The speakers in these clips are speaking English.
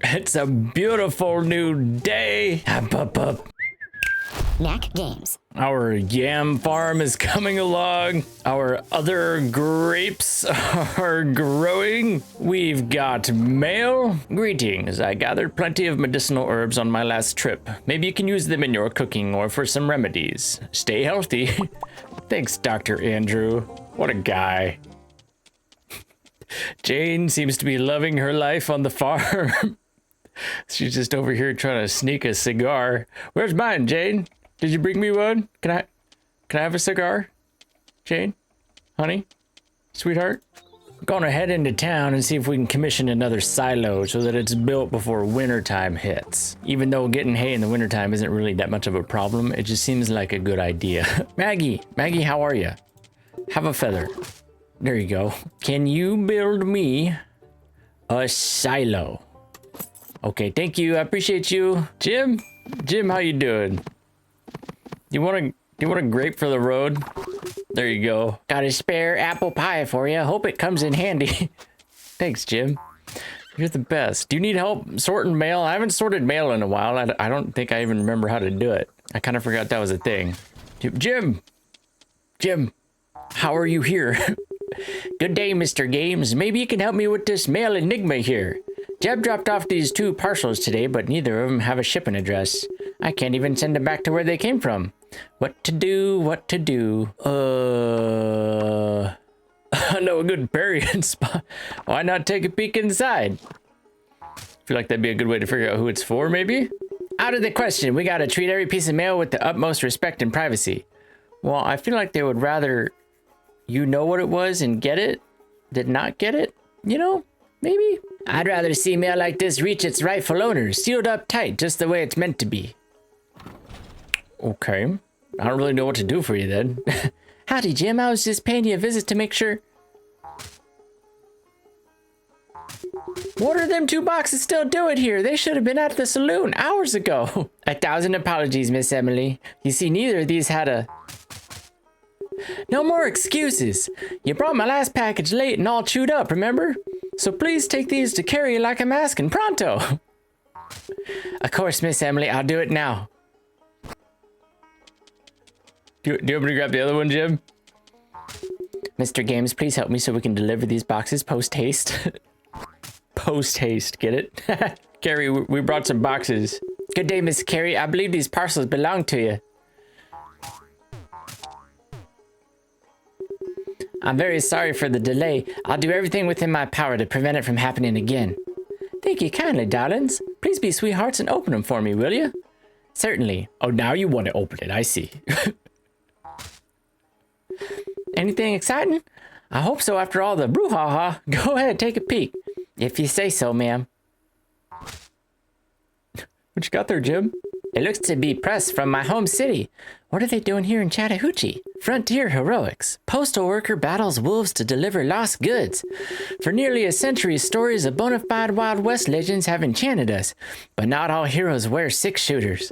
It's a beautiful new day. Hup, hup, hup. Knack Games. Our yam farm is coming along. Our other grapes are growing. We've got mail. Greetings. I gathered plenty of medicinal herbs on my last trip. Maybe you can use them in your cooking or for some remedies. Stay healthy. Thanks, Dr. Andrew. What a guy. Jane seems to be loving her life on the farm. She's just over here trying to sneak a cigar. Where's mine, Jane? Did you bring me one? Can I have a cigar? Jane? Honey? Sweetheart? I'm gonna head into town and see if we can commission another silo so that it's built before wintertime hits. Even though getting hay in the wintertime isn't really that much of a problem, it just seems like a good idea. Maggie, how are you? Have a feather. There you go. Can you build me a silo? Okay, thank you. I appreciate you. Jim, how you doing? You want a grape for the road? There you go. Got a spare apple pie for you. Hope it comes in handy. Thanks, Jim. You're the best. Do you need help sorting mail? I haven't sorted mail in a while. I don't think I even remember how to do it. I kind of forgot that was a thing. Jim, how are you here? Good day, Mr. Games. Maybe you can help me with this mail enigma here. Jeb dropped off these 2 parcels today, but neither of them have a shipping address. I can't even send them back to where they came from. What to do? I know a good burying spot. Why not take a peek inside? Feel like that'd be a good way to figure out who it's for, maybe? Out of the question. We gotta treat every piece of mail with the utmost respect and privacy. Well, I feel like they would rather you know what it was and get it than not get it. You know? Maybe? I'd rather see mail like this reach its rightful owners, sealed up tight, just the way it's meant to be. Okay. I don't really know what to do for you then. Howdy, Jim. I was just paying you a visit to make sure. What are them 2 boxes still doing here? They should have been at the saloon hours ago. 1,000 apologies, Miss Emily. You see, neither of these had a... No more excuses. You brought my last package late and all chewed up, remember? So please take these to carry like I'm asking, pronto. Of course, Miss Emily, I'll do it now. Do you want me to grab the other one, Jim? Mr. Games, please help me so we can deliver these boxes post-haste. Post-haste, get it? Carrie, we brought some boxes. Good day, Miss Carrie. I believe these parcels belong to you. I'm very sorry for the delay. I'll do everything within my power to prevent it from happening again. Thank you kindly, darlings. Please be sweethearts and open them for me, will you? Certainly. Oh, now you want to open it. I see. Anything exciting? I hope so after all the brouhaha. Go ahead, take a peek. If you say so, ma'am. What you got there, Jim? It looks to be press from my home city. What are they doing here in Chattahoochee? Frontier heroics. Postal worker battles wolves to deliver lost goods. For nearly a century, stories of bona fide Wild West legends have enchanted us, but not all heroes wear 6-shooters.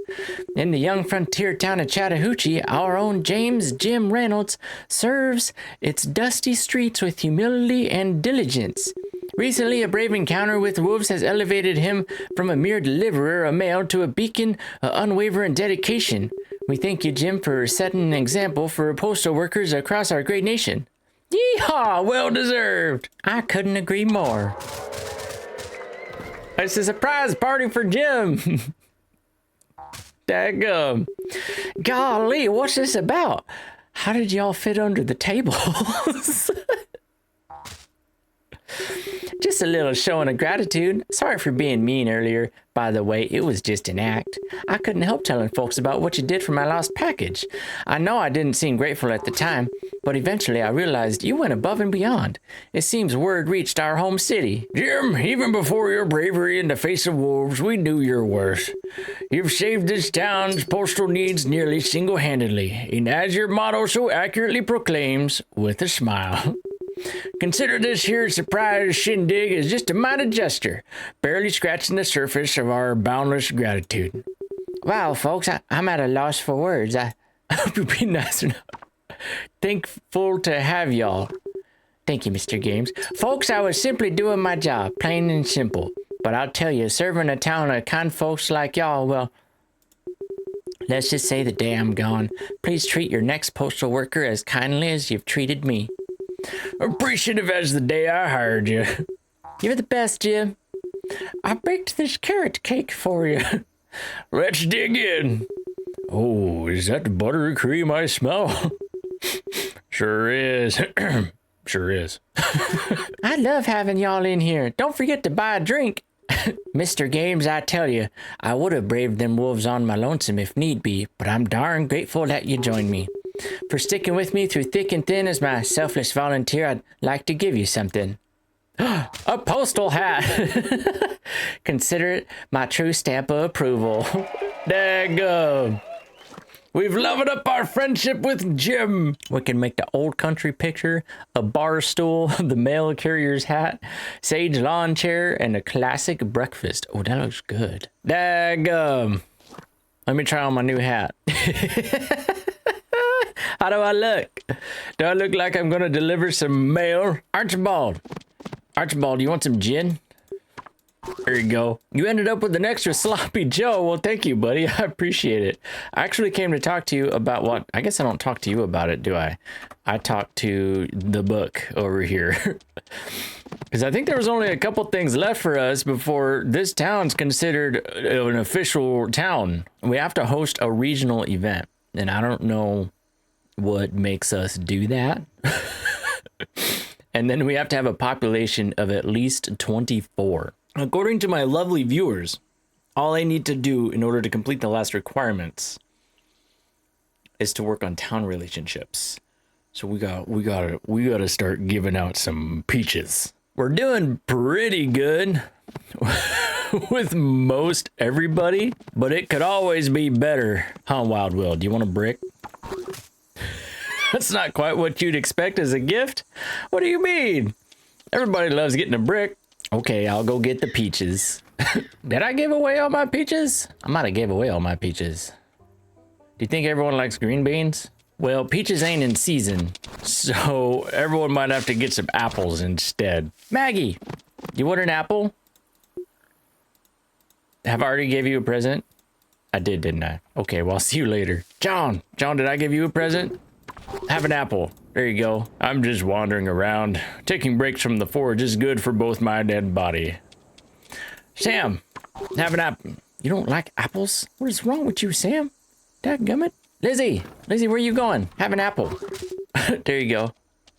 In the young frontier town of Chattahoochee, our own James Jim Reynolds serves its dusty streets with humility and diligence. Recently, a brave encounter with wolves has elevated him from a mere deliverer of mail to a beacon of unwavering dedication. We thank you, Jim, for setting an example for postal workers across our great nation. Yeehaw! Well deserved! I couldn't agree more. It's a surprise party for Jim! Daggum. Golly, what's this about? How did y'all fit under the tables? Just a little showing of gratitude. Sorry for being mean earlier. By the way, it was just an act. I couldn't help telling folks about what you did for my lost package. I know I didn't seem grateful at the time, but eventually I realized you went above and beyond. It seems word reached our home city. Jim, even before your bravery in the face of wolves, we knew your worth. You've saved this town's postal needs nearly single-handedly, and as your motto so accurately proclaims, with a smile. Consider this here surprise shindig as just a minor gesture, barely scratching the surface of our boundless gratitude. Wow, folks, I'm at a loss for words. I hope you're being nice enough. Thankful to have y'all. Thank you, Mr. Games. Folks, I was simply doing my job, plain and simple. But I'll tell you, serving a town of kind folks like y'all, well, let's just say the day I'm gone, please treat your next postal worker as kindly as you've treated me. Appreciative as the day I hired you. You're the best, Jim. I baked this carrot cake for you. Let's dig in. Oh, is that the buttery cream I smell? Sure is. Sure is. I love having y'all in here. Don't forget to buy a drink. Mr. Games, I tell you, I would have braved them wolves on my lonesome if need be, but I'm darn grateful that you joined me. For sticking with me through thick and thin as my selfless volunteer, I'd like to give you something. A postal hat. Consider it my true stamp of approval. Daggum. We've leveled up our friendship with Jim. We can make the old country picture, a bar stool, the mail carrier's hat, sage lawn chair, and a classic breakfast. Oh, that looks good. Daggum. Let me try on my new hat. How do I look? Do I look like I'm gonna deliver some mail? Archibald, you want some gin? There you go. You ended up with an extra sloppy Joe. Well, thank you, buddy. I appreciate it. I actually came to talk to you about what... I guess I don't talk to you about it, do I? I talked to the book over here. Because I think there was only a couple things left for us before this town's considered an official town. We have to host a regional event. And I don't know what makes us do that. And then we have to have a population of at least 24. According to my lovely viewers, all I need to do in order to complete the last requirements is to work on town relationships. So we gotta start giving out some peaches. We're doing pretty good with most everybody, but it could always be better. Huh, Wild Will? Do you want a brick? That's not quite what you'd expect as a gift. What do you mean? Everybody loves getting a brick. Okay, I'll go get the peaches. Did I give away all my peaches? I might have gave away all my peaches. Do you think everyone likes green beans? Well, peaches ain't in season, so everyone might have to get some apples instead. Maggie, you want an apple? Have I already gave you a present? I did, didn't I? Okay, well, I'll see you later. John, did I give you a present? Have an apple. There you go. I'm just wandering around. Taking breaks from the forge is good for both mind and body. Sam, have an apple. You don't like apples? What is wrong with you, Sam? Dadgummit. Lizzie, where are you going? Have an apple. There you go.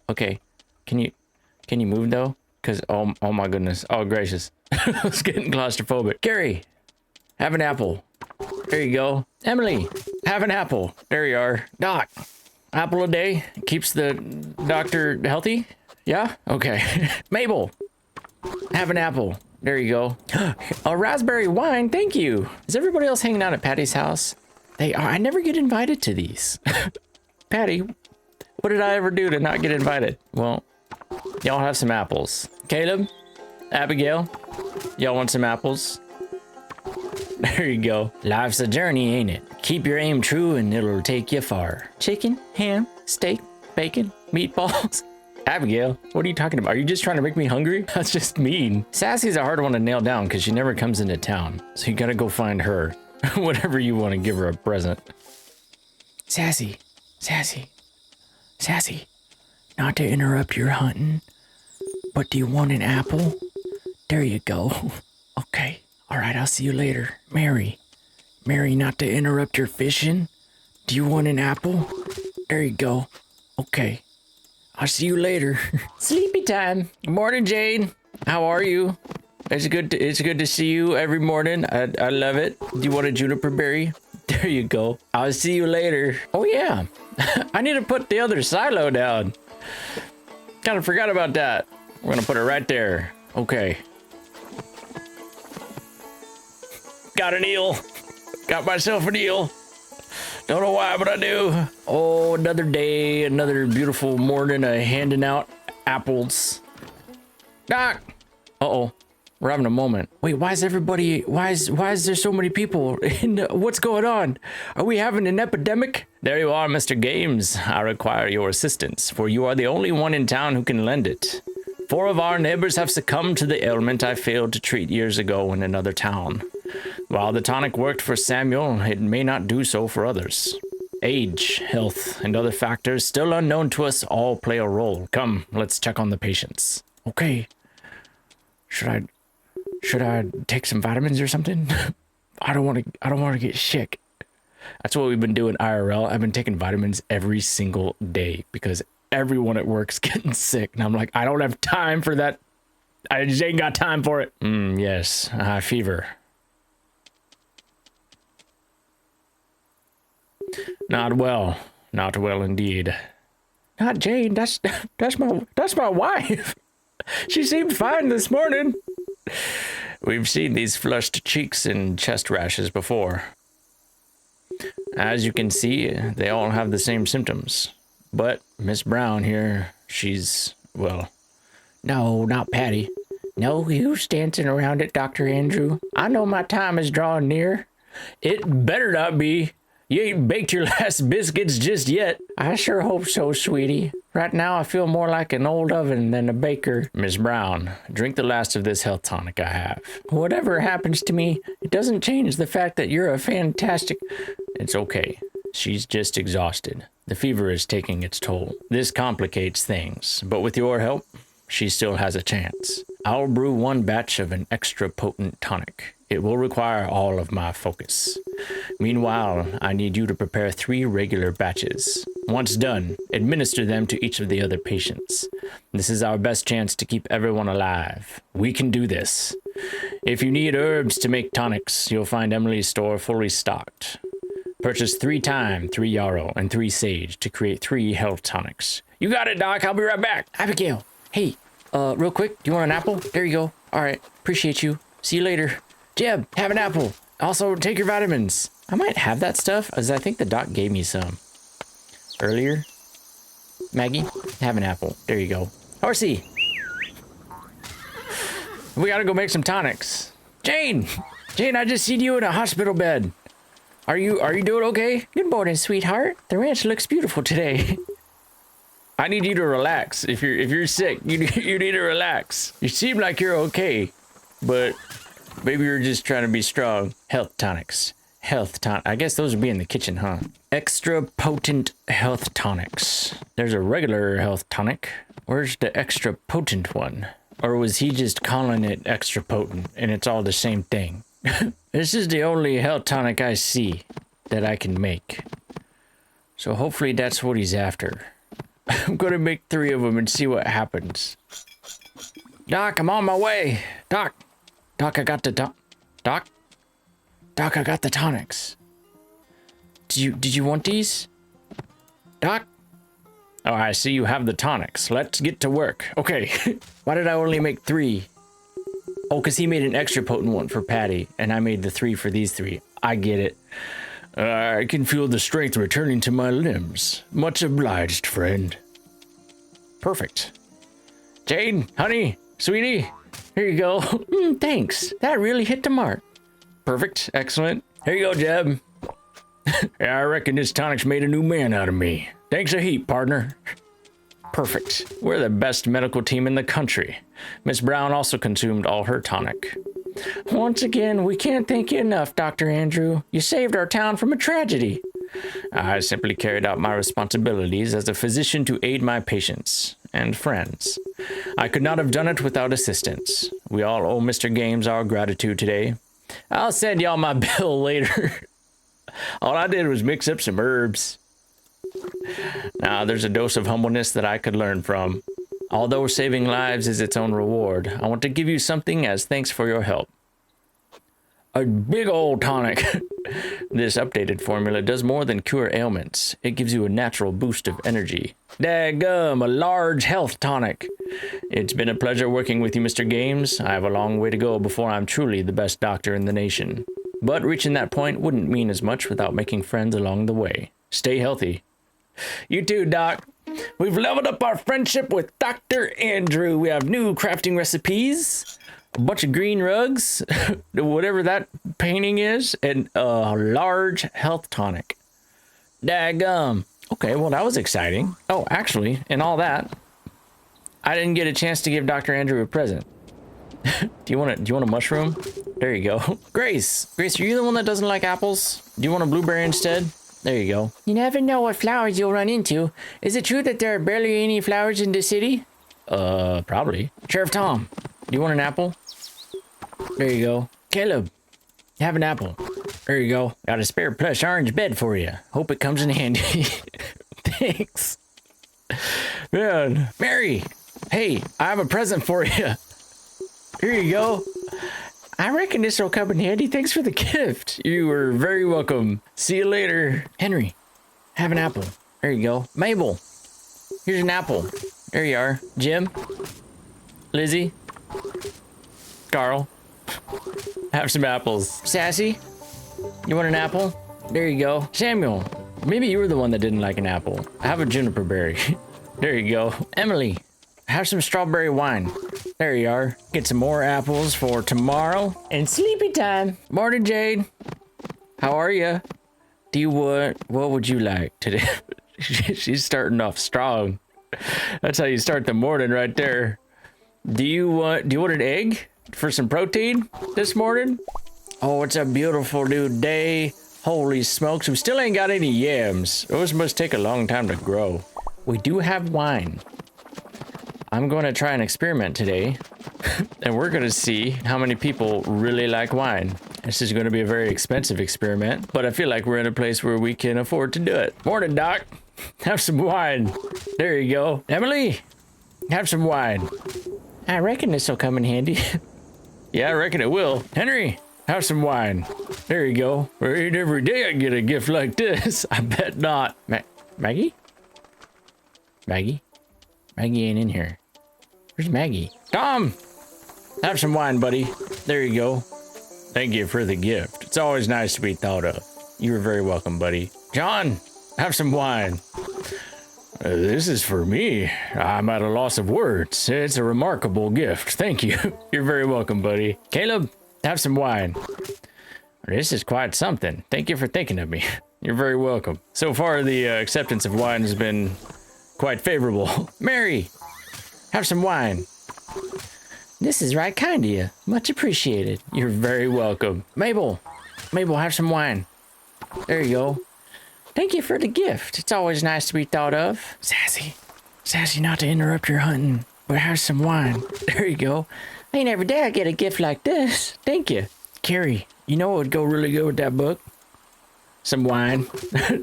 Okay. Can you move though? Cause oh my goodness. Oh gracious. I was getting claustrophobic. Carrie, have an apple. There you go. Emily, have an apple. There you are. Doc. Apple a day keeps the doctor healthy? Yeah? Okay. Mabel, have an apple. There you go. A raspberry wine, thank you. Is everybody else hanging out at Patty's house? They are. I never get invited to these. Patty, what did I ever do to not get invited? Well, y'all have some apples. Caleb, Abigail, y'all want some apples? There you go. Life's a journey, ain't it? Keep your aim true and it'll take you far. Chicken, ham, steak, bacon, meatballs. Abigail, what are you talking about? Are you just trying to make me hungry? That's just mean. Sassy's a hard one to nail down because she never comes into town. So you gotta go find her. Whatever you want to give her a present. Sassy. Not to interrupt your hunting, but do you want an apple? There you go. Okay. All right, I'll see you later. Mary, not to interrupt your fishing. Do you want an apple? There you go. Okay. I'll see you later. Sleepy time. Good morning, Jane. How are you? It's good to see you every morning. I love it. Do you want a juniper berry? There you go. I'll see you later. Oh yeah. I need to put the other silo down. Kind of forgot about that. We're gonna put it right there. Okay. Got an eel. Got myself an eel. Don't know why, but I do. Oh, another day, another beautiful morning of handing out apples. Doc. Uh-oh. We're having a moment. Wait, why is there so many people? What's going on? Are we having an epidemic? There you are, Mr. Games. I require your assistance, for you are the only one in town who can lend it. 4 of our neighbors have succumbed to the ailment I failed to treat years ago in another town. While the tonic worked for Samuel, it may not do so for others. Age, health, and other factors still unknown to us all play a role. Come, let's check on the patients. Okay. Should I take some vitamins or something? I don't want to get sick. That's what we've been doing IRL. I've been taking vitamins every single day because everyone at work's getting sick. And I'm like, I don't have time for that. I just ain't got time for it. Yes, fever. Not well indeed. Not Jane. That's my wife. She seemed fine this morning. We've seen these flushed cheeks and chest rashes before. As you can see, they all have the same symptoms. But Miss Brown here, she's, well, no, not Patty. No use dancing around it, Dr. Andrew. I know my time is drawing near. It better not be. You ain't baked your last biscuits just yet. I sure hope so, sweetie. Right now, I feel more like an old oven than a baker. Miss Brown, drink the last of this health tonic I have. Whatever happens to me, it doesn't change the fact that you're a fantastic... It's okay. She's just exhausted. The fever is taking its toll. This complicates things, but with your help, she still has a chance. I'll brew 1 batch of an extra potent tonic. It will require all of my focus. Meanwhile, I need you to prepare 3 regular batches. Once done, administer them to each of the other patients. This is our best chance to keep everyone alive. We can do this. If you need herbs to make tonics, you'll find Emily's store fully stocked. Purchase 3 thyme, 3 yarrow, and 3 sage to create 3 health tonics. You got it, Doc. I'll be right back. Abigail, hey, real quick, do you want an apple? There you go. All right, appreciate you. See you later. Jeb, have an apple. Also, take your vitamins. I might have that stuff, as I think the doc gave me some earlier. Maggie, have an apple. There you go. Horsey. We gotta go make some tonics. Jane, I just seen you in a hospital bed. Are you doing okay? Good morning, sweetheart. The ranch looks beautiful today. I need you to relax. If you're sick, you need to relax. You seem like you're okay, but maybe you're just trying to be strong. Health tonics. I guess those would be in the kitchen, huh? Extra potent health tonics. There's a regular health tonic. Where's the extra potent one? Or was he just calling it extra potent and it's all the same thing? This is the only health tonic I see that I can make. So hopefully that's what he's after. I'm gonna make 3 of them and see what happens. Doc, I'm on my way. Doc, I got the Doc, I got the tonics. Did you want these? Doc? Oh, I see you have the tonics. Let's get to work. Okay. Why did I only make 3? Oh, because he made an extra potent one for Patty, and I made the 3 for these 3. I get it. I can feel the strength returning to my limbs. Much obliged, friend. Perfect. Jane, honey, sweetie, here you go. Thanks. That really hit the mark. Perfect. Excellent. Here you go, Jeb. Yeah, I reckon this tonic's made a new man out of me. Thanks a heap, partner. Perfect. We're the best medical team in the country. Miss Brown also consumed all her tonic. Once again, we can't thank you enough, Dr. Andrew. You saved our town from a tragedy. I simply carried out my responsibilities as a physician to aid my patients and friends. I could not have done it without assistance. We all owe Mr. Games our gratitude today. I'll send y'all my bill later. All I did was mix up some herbs. Now, there's a dose of humbleness that I could learn from. Although saving lives is its own reward, I want to give you something as thanks for your help. A big old tonic. This updated formula does more than cure ailments. It gives you a natural boost of energy. Daggum, a large health tonic. It's been a pleasure working with you, Mr. Games. I have a long way to go before I'm truly the best doctor in the nation. But reaching that point wouldn't mean as much without making friends along the way. Stay healthy. You too, Doc. We've leveled up our friendship with Dr. Andrew. We have new crafting recipes, a bunch of green rugs, whatever that painting is, and a large health tonic. Daggum. Okay, well, that was exciting. Oh, actually, in all that, I didn't get a chance to give Dr. Andrew a present. Do you want a mushroom? There you go. Grace, are you the one that doesn't like apples? Do you want a blueberry instead? There you go. You never know what flowers you'll run into. Is it true that there are barely any flowers in the city? Probably. Sheriff Tom, do you want an apple? There you go. Caleb, have an apple. There you go. Got a spare plush orange bed for you. Hope it comes in handy. Thanks. Man, Mary, hey, I have a present for you. Here you go. I reckon this will come in handy. Thanks for the gift. You are very welcome. See you later. Henry, have an apple. There you go. Mabel, here's an apple. There you are. Jim, Lizzie, Carl, have some apples. Sassy, you want an apple? There you go. Samuel, maybe you were the one that didn't like an apple. Have a juniper berry. There you go. Emily, have some strawberry wine. There you are. Get some more apples for tomorrow. And sleepy time. Morning, Jade. How are you? Do you what would you like today? She's starting off strong. That's how you start the morning right there. Do you want an egg for some protein this morning? Oh, it's a beautiful new day. Holy smokes, we still ain't got any yams. Those must take a long time to grow. We do have wine. I'm going to try an experiment today, and we're going to see how many people really like wine. This is going to be a very expensive experiment, but I feel like we're in a place where we can afford to do it. Morning, Doc. Have some wine. There you go. Emily, have some wine. I reckon this will come in handy. Yeah, I reckon it will. Henry, have some wine. There you go. Ain't every day I get a gift like this. I bet not. Maggie? Maggie? Maggie ain't in here. Where's Maggie? Tom! Have some wine, buddy. There you go. Thank you for the gift. It's always nice to be thought of. You were very welcome, buddy. John, have some wine. This is for me. I'm at a loss of words. It's a remarkable gift. Thank you. You're very welcome, buddy. Caleb, have some wine. This is quite something. Thank you for thinking of me. You're very welcome. So far, the acceptance of wine has been quite favorable. Mary, have some wine. This is right kind of you. Much appreciated. You're very welcome. Mabel, have some wine. There you go. Thank you for the gift. It's always nice to be thought of. Sassy, not to interrupt your hunting, but have some wine. There you go. Ain't every day I get a gift like this. Thank you. Carrie, you know what would go really good with that book? Some wine.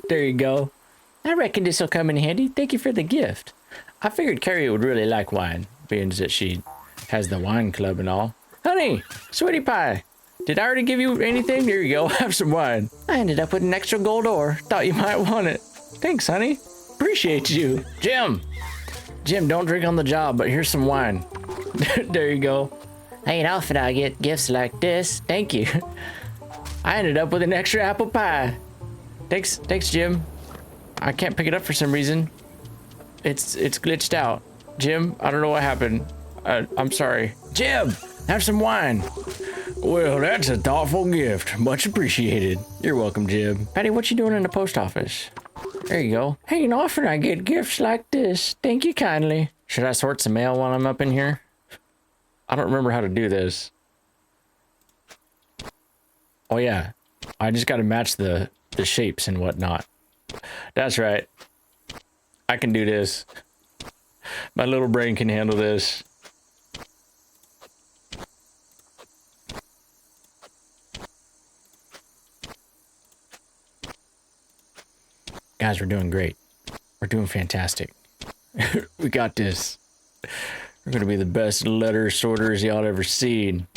There you go. I reckon this will come in handy. Thank you for the gift. I figured Carrie would really like wine, being that she has the wine club and all. Honey, sweetie pie, did I already give you anything? There you go, have some wine. I ended up with an extra gold ore. Thought you might want it. Thanks, honey. Appreciate you. Jim, don't drink on the job, but here's some wine. There you go. I ain't often I get gifts like this. Thank you. I ended up with an extra apple pie. Thanks, Jim. I can't pick it up for some reason. It's glitched out. Jim, I don't know what happened. I'm sorry. Jim, have some wine. Well, that's a thoughtful gift. Much appreciated. You're welcome, Jim. Patty, what you doing in the post office? There you go. Ain't often I get gifts like this. Thank you kindly. Should I sort some mail while I'm up in here? I don't remember how to do this. Oh yeah, I just got to match the shapes and whatnot. That's right. I can do this. My little brain can handle this. Guys, we're doing great. We're doing fantastic. We got this. We're going to be the best letter sorters y'all ever seen.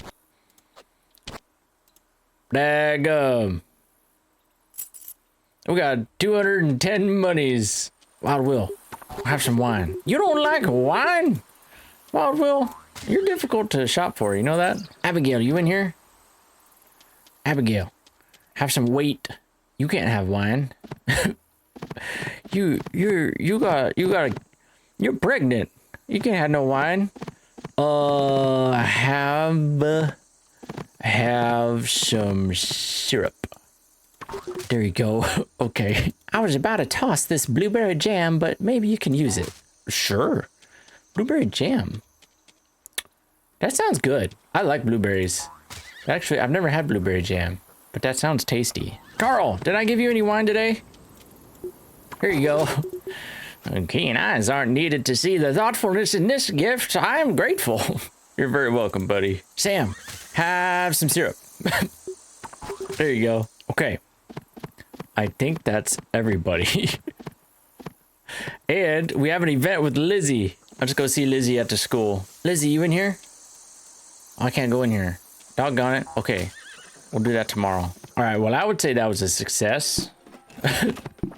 Daggum. We got 210 monies. Wild Will, have some wine. You don't like wine? Wild Will, you're difficult to shop for, you know that? Abigail, you in here? Abigail, have some weight. You can't have wine. You're pregnant. You can't have no wine. Have some syrup. There you go. Okay. I was about to toss this blueberry jam, but maybe you can use it. Sure. Blueberry jam. That sounds good. I like blueberries. Actually, I've never had blueberry jam, but that sounds tasty. Carl, did I give you any wine today? Here you go. Keen eyes aren't needed to see the thoughtfulness in this gift. I am grateful. You're very welcome, buddy. Sam, have some syrup. There you go. Okay. I think that's everybody. And we have an event with Lizzie. I'll just go see Lizzie at the school. Lizzie, you in here? Oh, I can't go in here. Doggone it. Okay. We'll do that tomorrow. All right. Well, I would say that was a success.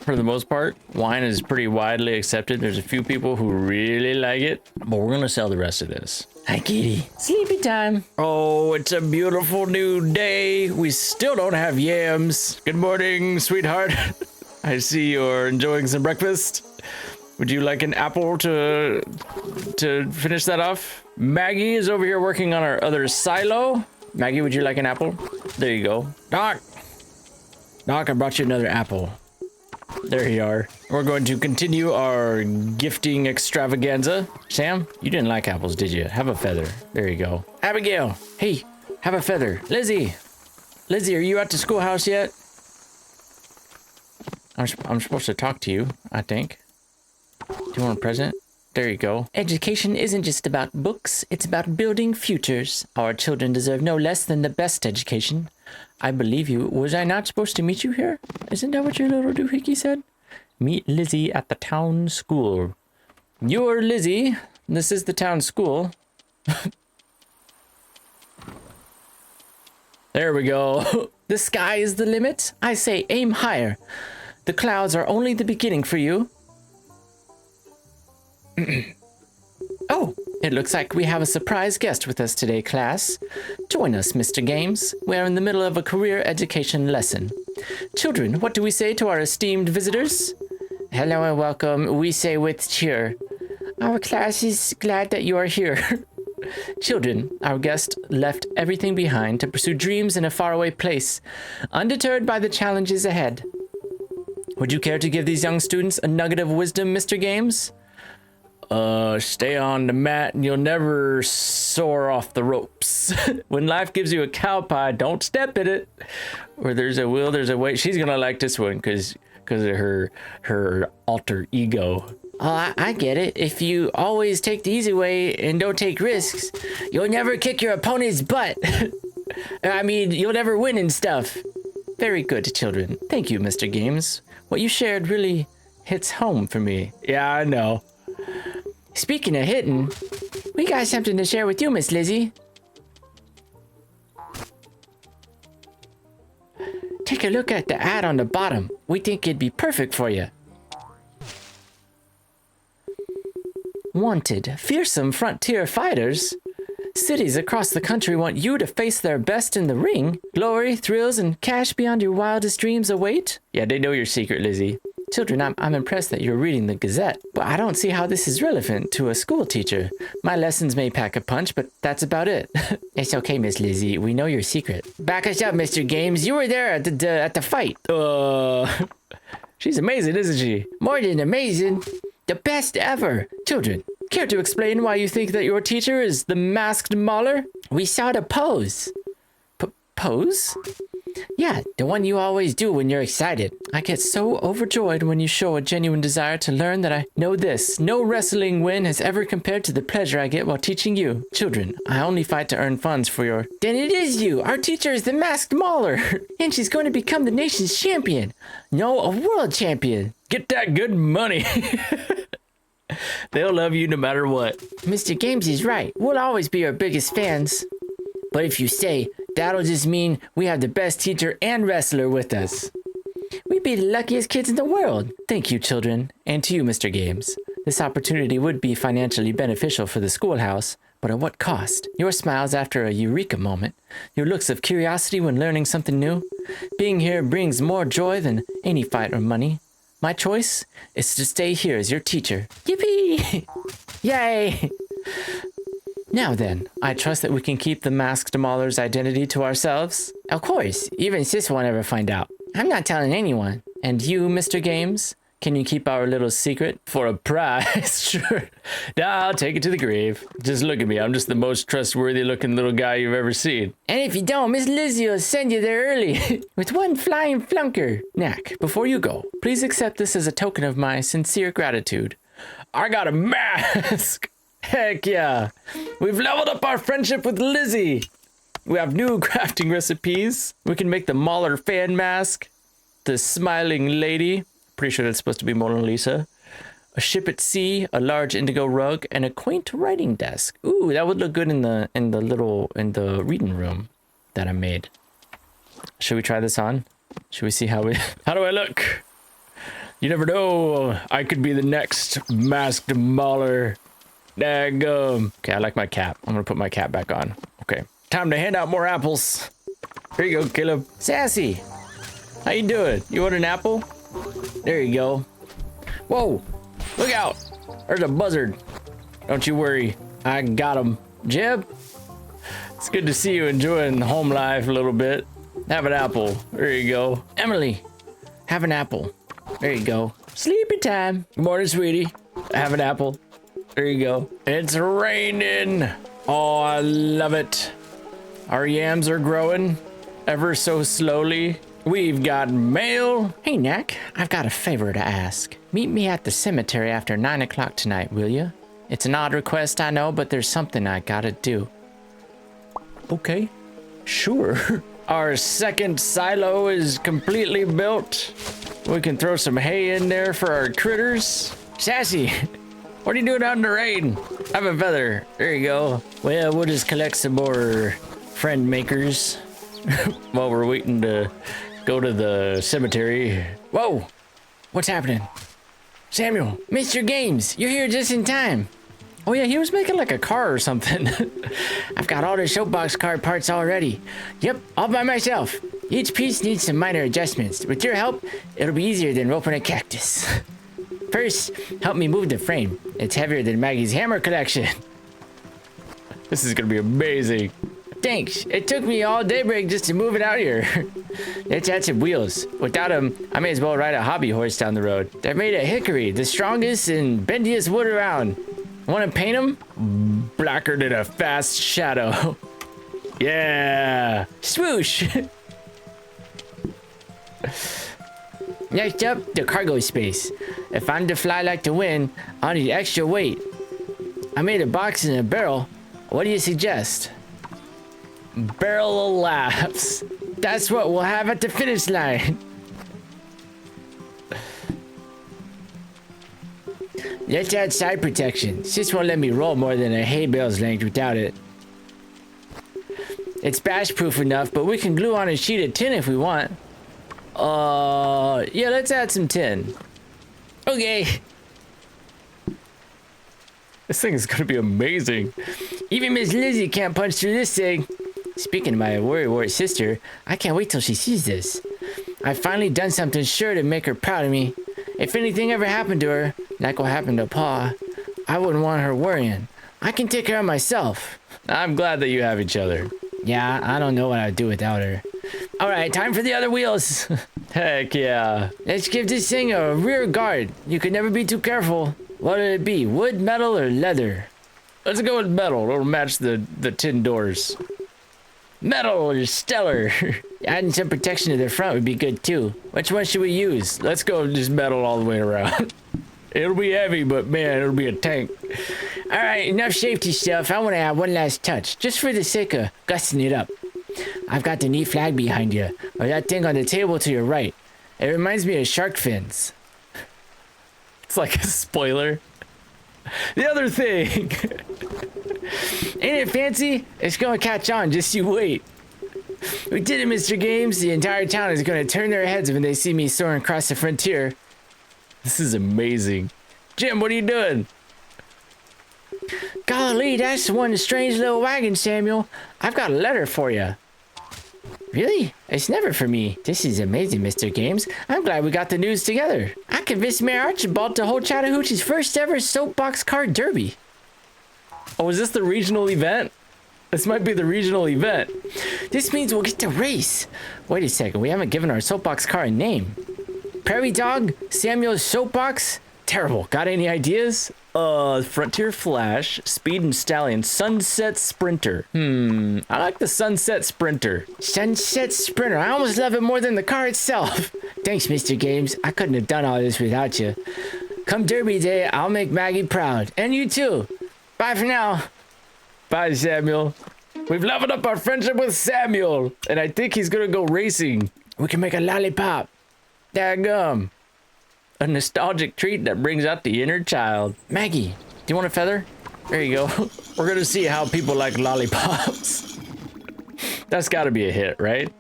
For the most part, wine is pretty widely accepted. There's a few people who really like it, but we're gonna sell the rest of this. Hi, kitty. Sleepy time. Oh, it's a beautiful new day. We still don't have yams. Good morning, sweetheart. I see you're enjoying some breakfast. Would you like an apple to finish that off? Maggie is over here working on our other silo. Maggie, would you like an apple? There you go. Doc, I brought you another apple. There you are. We're going to continue our gifting extravaganza. Sam, you didn't like apples, did you? Have a feather. There you go. Abigail, hey, have a feather. Lizzie, are you at the schoolhouse yet? I'm supposed to talk to you, I think. Do you want a present? There you go. Education isn't just about books, it's about building futures. Our children deserve no less than the best education. I believe you. Was I not supposed to meet you here? Isn't that what your little doohickey said? Meet Lizzie at the town school. You're Lizzie. This is the town school. There we go. The sky is the limit. I say aim higher. The clouds are only the beginning for you. Oh, it looks like we have a surprise guest with us today, class. Join us, Mr. Games. We are in the middle of a career education lesson. Children, what do we say to our esteemed visitors? Hello and welcome, we say with cheer. Our class is glad that you are here. Children, our guest left everything behind to pursue dreams in a faraway place, undeterred by the challenges ahead. Would you care to give these young students a nugget of wisdom, Mr. Games? Stay on the mat and you'll never soar off the ropes. When life gives you a cow pie, don't step in it. Where there's a will, there's a way. She's gonna like this one because of her alter ego. Oh, I get it. If you always take the easy way and don't take risks, you'll never kick your opponent's butt. I mean, you'll never win and stuff. Very good, children. Thank you, Mr. Games. What you shared really hits home for me. Yeah, I know. Speaking of hitting, we got something to share with you, Miss Lizzie. Take a look at the ad on the bottom. We think it'd be perfect for you. Wanted, fearsome frontier fighters. Cities across the country want you to face their best in the ring. Glory, thrills, and cash beyond your wildest dreams await. Yeah, they know your secret, Lizzie. Children, I'm impressed that you're reading the Gazette, but I don't see how this is relevant to a school teacher. My lessons may pack a punch, but that's about it. It's okay, Miss Lizzie. We know your secret. Back us up, Mr. Games. You were there at the fight. She's amazing, isn't she? More than amazing. The best ever. Children, care to explain why you think that your teacher is the masked mauler? We saw the pose. Pose? Yeah, the one you always do when you're excited. I get so overjoyed when you show a genuine desire to learn that I know this. No wrestling win has ever compared to the pleasure I get while teaching you. Children, I only fight to earn funds for your... Then it is you! Our teacher is the masked mauler! And she's going to become the nation's champion! No, a world champion! Get that good money! They'll love you no matter what. Mr. Games is right. We'll always be your biggest fans. But if you say, that'll just mean we have the best teacher and wrestler with us. We'd be the luckiest kids in the world. Thank you, children. And to you, Mr. Games. This opportunity would be financially beneficial for the schoolhouse, but at what cost? Your smiles after a eureka moment. Your looks of curiosity when learning something new. Being here brings more joy than any fight or money. My choice is to stay here as your teacher. Yippee! Yay! Now then, I trust that we can keep the masked mauler's identity to ourselves. Of course, even sis won't ever find out. I'm not telling anyone. And you, Mr. Games, Can you keep our little secret for a prize? Sure. Nah, I'll take it to the grave. Just look at me. I'm just the most trustworthy looking little guy you've ever seen. And if you don't, Miss Lizzie will send you there early with one flying flunker. Knack, before you go, please accept this as a token of my sincere gratitude. I got a mask. Heck yeah. We've leveled up our friendship with Lizzie. We have new crafting recipes. We can make the Mahler fan mask. The smiling lady. Pretty sure that's supposed to be Mona Lisa. A ship at sea, a large indigo rug, and a quaint writing desk. Ooh, that would look good in the reading room that I made. Should we try this on? Should we see how do I look? You never know. I could be the next masked Mahler. Daggum. Okay, I like my cap. I'm gonna put my cap back on. Okay. Time to hand out more apples. Here you go, Caleb. Sassy. How you doing? You want an apple? There you go. Whoa. Look out. There's a buzzard. Don't you worry. I got him. Jeb? It's good to see you enjoying home life a little bit. Have an apple. There you go. Emily. Have an apple. There you go. Sleepy time. Good morning, sweetie. Have an apple. There you go. It's raining. Oh, I love it. Our yams are growing ever so slowly. We've got mail. Hey, Knack, I've got a favor to ask. Meet me at the cemetery after 9 o'clock tonight, will you? It's an odd request, I know, but there's something I gotta do. Okay, sure. Our second silo is completely built. We can throw some hay in there for our critters. Sassy, what are you doing out in the rain? Have a feather. There you go. Well, we'll just collect some more friend makers while we're waiting to go to the cemetery. Whoa! What's happening? Samuel! Mr. Games! You're here just in time! Oh yeah, he was making like a car or something. I've got all the soapbox car parts already. Yep, all by myself. Each piece needs some minor adjustments. With your help, it'll be easier than roping a cactus. First, help me move the frame. It's heavier than Maggie's hammer collection. This is gonna be amazing. Thanks. It took me all daybreak just to move it out here. Let's add some wheels. Without them, I may as well ride a hobby horse down the road. They're made of hickory, the strongest and bendiest wood around. Want to paint them? Blacker than a fast shadow. Yeah. Swoosh. Next up, the cargo space. If I'm to fly like the wind, I'll need extra weight. I made a box and a barrel. What do you suggest? Barrel of laughs. That's what we'll have at the finish line. Let's add side protection. This won't let me roll more than a hay bale's length without it. It's bash proof enough, but we can glue on a sheet of tin if we want. Yeah, let's add some tin. Okay. This thing is gonna be amazing. Even Miss Lizzie can't punch through this thing. Speaking of my worrywart sister, I can't wait till she sees this. I've finally done something sure to make her proud of me. If anything ever happened to her, like what happened to Pa, I wouldn't want her worrying. I can take care of myself. I'm glad that you have each other. Yeah, I don't know what I'd do without her. Alright, time for the other wheels. Heck yeah. Let's give this thing a rear guard. You could never be too careful. What'll it be, wood, metal, or leather? Let's go with metal. It'll match the tin doors. Metal is stellar. Adding some protection to the front would be good too. Which one should we use? Let's go just metal all the way around. It'll be heavy, but man, it'll be a tank. Alright, enough safety stuff. I want to add one last touch, just for the sake of gussing it up. I've got the neat flag behind you, or that thing on the table to your right. It reminds me of shark fins. It's like a spoiler. The other thing. Ain't it fancy? It's gonna catch on, just you wait. We did it, Mr. Games. The entire town is gonna turn their heads when they see me soaring across the frontier. This is amazing. Jim, what are you doing? Golly, that's one strange little wagon, Samuel. I've got a letter for you. Really? It's never for me. This is amazing, Mr. Games. I'm glad we got the news together. I convinced Mayor Archibald to hold Chattahoochee's first ever soapbox car derby. Oh, is this the regional event? This might be the regional event. This means we'll get to race. Wait a second, we haven't given our soapbox car a name. Prairie Dog? Samuel's Soapbox? Terrible. Got any ideas? Frontier Flash, Speed and Stallion, Sunset Sprinter. I like the Sunset Sprinter. Sunset Sprinter. I almost love it more than the car itself. Thanks, Mr. Games. I couldn't have done all this without you. Come Derby Day, I'll make Maggie proud. And you too. Bye for now. Bye, Samuel. We've leveled up our friendship with Samuel. And I think he's gonna go racing. We can make a lollipop. Daggum. A nostalgic treat that brings out the inner child. Maggie, do you want a feather? There you go. We're gonna see how people like lollipops. That's gotta be a hit, right?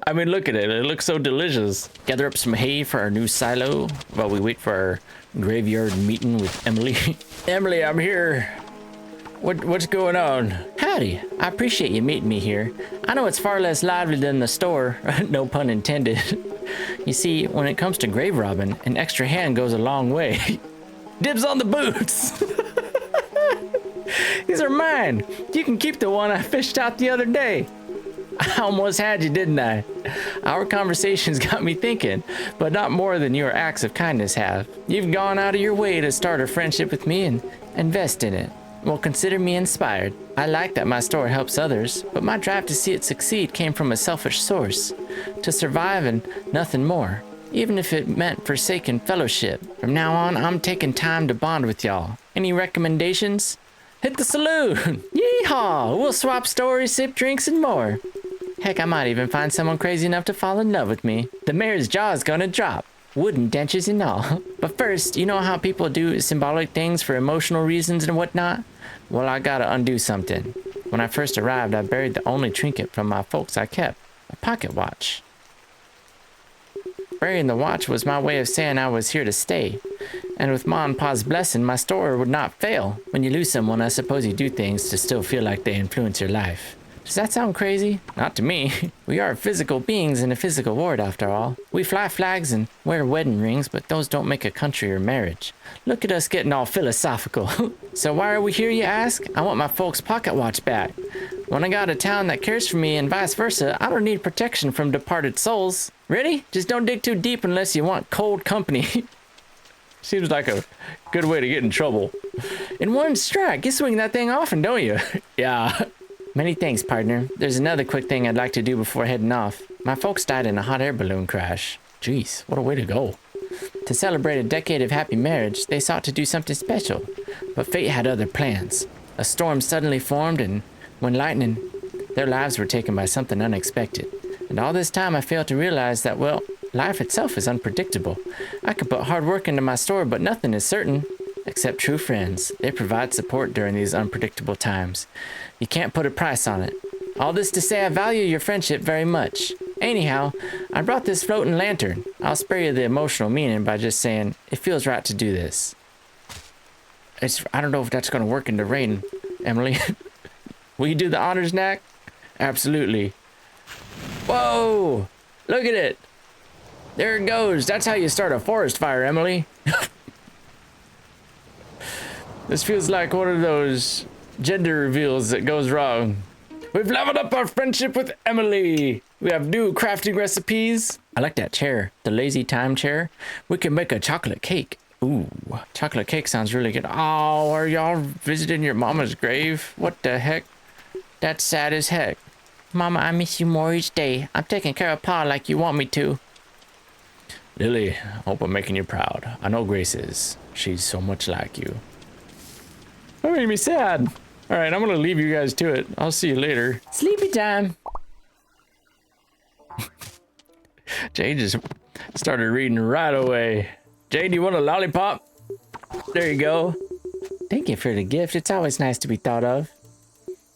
I mean, look at it. It looks so delicious. Gather up some hay for our new silo while we wait for our graveyard meeting with Emily. Emily, I'm here. What's going on? Howdy. I appreciate you meeting me here. I know it's far less lively than the store. No pun intended. You see, when it comes to grave robbing, an extra hand goes a long way. Dibs on the boots. These are mine. You can keep the one I fished out the other day. I almost had you, didn't I? Our conversations got me thinking, but not more than your acts of kindness have. You've gone out of your way to start a friendship with me and invest in it. Well, consider me inspired. I like that my store helps others, but my drive to see it succeed came from a selfish source. To survive and nothing more, even if it meant forsaking fellowship. From now on, I'm taking time to bond with y'all. Any recommendations? Hit the saloon! Yeehaw! We'll swap stories, sip drinks, and more. Heck, I might even find someone crazy enough to fall in love with me. The mayor's jaw's gonna drop. Wooden dentures and all. But first, you know how people do symbolic things for emotional reasons and whatnot? Well, I gotta undo something. When I first arrived, I buried the only trinket from my folks I kept, a pocket watch. Burying the watch was my way of saying I was here to stay. And with Ma and Pa's blessing, my store would not fail. When you lose someone, I suppose you do things to still feel like they influence your life. Does that sound crazy? Not to me. We are physical beings in a physical world, after all. We fly flags and wear wedding rings, but those don't make a country or marriage. Look at us getting all philosophical. So why are we here, you ask? I want my folks' pocket watch back. When I got a town that cares for me and vice versa, I don't need protection from departed souls. Ready? Just don't dig too deep unless you want cold company. Seems like a good way to get in trouble. In one strike, you swing that thing often, don't you? Yeah. Many thanks, partner. There's another quick thing I'd like to do before heading off. My folks died in a hot air balloon crash. Jeez, what a way to go. To celebrate a decade of happy marriage, they sought to do something special. But fate had other plans. A storm suddenly formed, and when lightning, their lives were taken by something unexpected. And all this time I failed to realize that, well, life itself is unpredictable. I could put hard work into my store, but nothing is certain. Except true friends. They provide support during these unpredictable times. You can't put a price on it. All this to say I value your friendship very much. Anyhow, I brought this floating lantern. I'll spare you the emotional meaning by just saying, it feels right to do this. I don't know if that's going to work in the rain, Emily. Will you do the honors, Knack? Absolutely. Whoa! Look at it! There it goes. That's how you start a forest fire, Emily. This feels like one of those gender reveals that goes wrong. We've leveled up our friendship with Emily. We have new crafting recipes. I like that chair, the lazy time chair. We can make a chocolate cake. Ooh, chocolate cake sounds really good. Oh, are y'all visiting your mama's grave? What the heck? That's sad as heck. Mama, I miss you more each day. I'm taking care of Pa like you want me to. Lily, I hope I'm making you proud. I know Grace is. She's so much like you. That made me sad. All right, I'm gonna leave you guys to it. I'll see you later. Sleepy time. Jane just started reading right away. Jane, do you want a lollipop? There you go. Thank you for the gift. It's always nice to be thought of.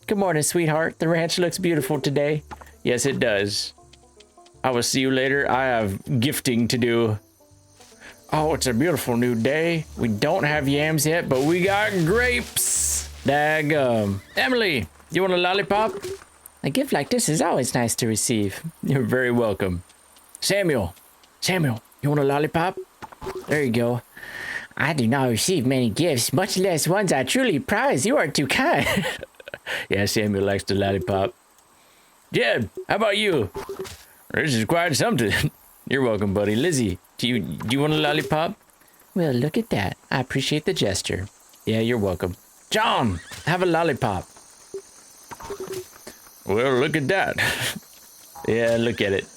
Good morning, sweetheart. The ranch looks beautiful today. Yes, it does. I will see you later. I have gifting to do. Oh, it's a beautiful new day. We don't have yams yet, but we got grapes. Daggum. Emily, you want a lollipop? A gift like this is always nice to receive. You're very welcome. Samuel, you want a lollipop? There you go. I do not receive many gifts, much less ones I truly prize. You are too kind. Yeah, Samuel likes the lollipop. Jed, how about you? This is quite something. You're welcome, buddy. Lizzie, do you want a lollipop? Well, look at that. I appreciate the gesture. Yeah, you're welcome. John, have a lollipop. Well, look at that. Yeah, look at it.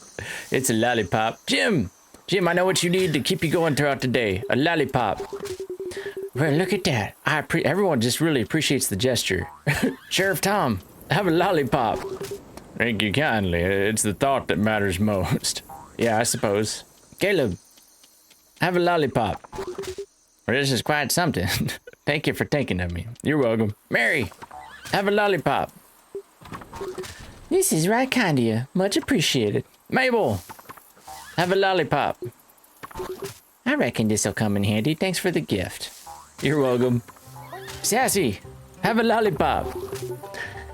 It's a lollipop. Jim, I know what you need to keep you going throughout the day. A lollipop. Well, look at that. Everyone just really appreciates the gesture. Sheriff Tom, have a lollipop. Thank you kindly. It's the thought that matters most. Yeah, I suppose. Caleb, have a lollipop. Well, this is quite something. Thank you for thinking of me. You're welcome. Mary, have a lollipop. This is right kind of you. Much appreciated. Mabel, have a lollipop. I reckon this'll come in handy. Thanks for the gift. You're welcome. Sassy, have a lollipop.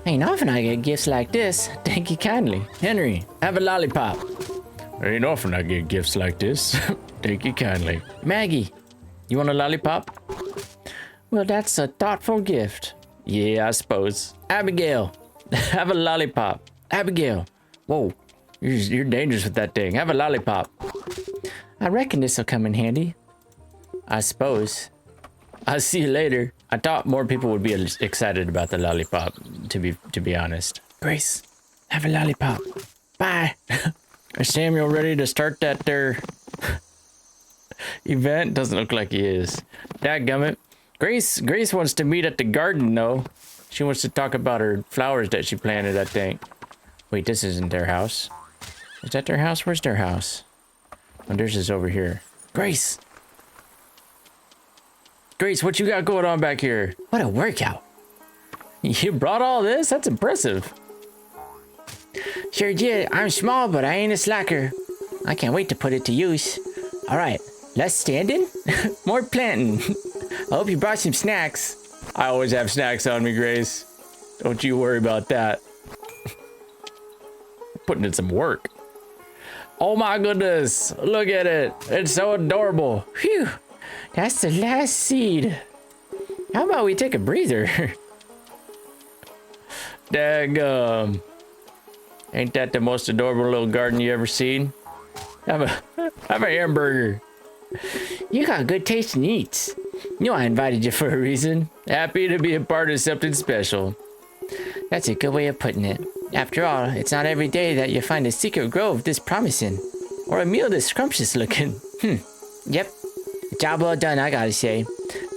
Ain't often I get gifts like this. Thank you kindly. Henry, have a lollipop. Ain't often I get gifts like this. Thank you kindly. Maggie, you want a lollipop? Well, that's a thoughtful gift. Yeah, I suppose. Abigail, have a lollipop. Abigail, whoa, you're dangerous with that thing. Have a lollipop. I reckon this'll come in handy. I suppose. I'll see you later. I thought more people would be excited about the lollipop, to be honest. Grace, have a lollipop. Bye. Is Samuel ready to start that there event? Doesn't look like he is. Dadgummit. Grace wants to meet at the garden, though. She wants to talk about her flowers that she planted, I think. Wait, this isn't their house. Is that their house? Where's their house? Oh, theirs is over here. Grace, what you got going on back here? What a workout. You brought all this? That's impressive. Sure did. I'm small, but I ain't a slacker. I can't wait to put it to use. All right, less standing, more planting. I hope you brought some snacks. I always have snacks on me, Grace. Don't you worry about that. Putting in some work. Oh my goodness, look at it. It's so adorable. Phew. That's the last seed. How about we take a breather? Daggum. Ain't that the most adorable little garden you ever seen? Have a hamburger. You got good taste in eats. You know I invited you for a reason. Happy to be a part of something special. That's a good way of putting it. After all, it's not every day that you find a secret grove this promising. Or a meal this scrumptious looking. Yep. Job well done, I gotta say.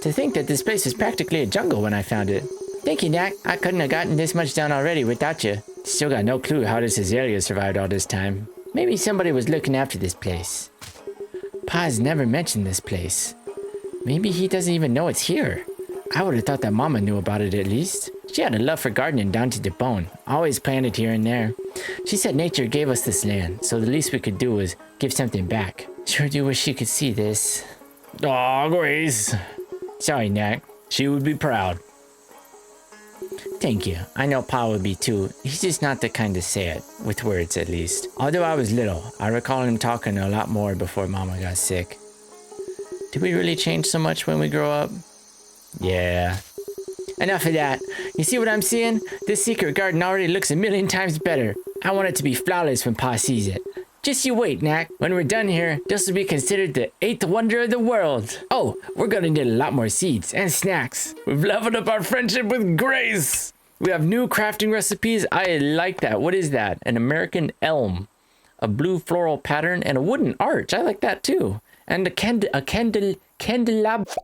To think that this place was practically a jungle when I found it. Thank you, Knack. I couldn't have gotten this much done already without you. Still got no clue how this azalea survived all this time. Maybe somebody was looking after this place. Pa's never mentioned this place. Maybe he doesn't even know it's here. I would have thought that Mama knew about it at least. She had a love for gardening down to the bone. Always planted here and there. She said nature gave us this land, so the least we could do was give something back. Sure do wish she could see this. Aw, Grace. Sorry, Knack. She would be proud. Thank you. I know Pa would be too. He's just not the kind to say it, with words at least. Although I was little, I recall him talking a lot more before Mama got sick. Did we really change so much when we grow up? Yeah. Enough of that. You see what I'm seeing? This secret garden already looks a million times better. I want it to be flawless when Pa sees it. Just you wait, Knack. When we're done here, this will be considered the 8th wonder of the world. Oh, we're gonna need a lot more seeds and snacks. We've leveled up our friendship with Grace. We have new crafting recipes. I like that. What is that? An American elm, a blue floral pattern, and a wooden arch. I like that too. And a candelabra.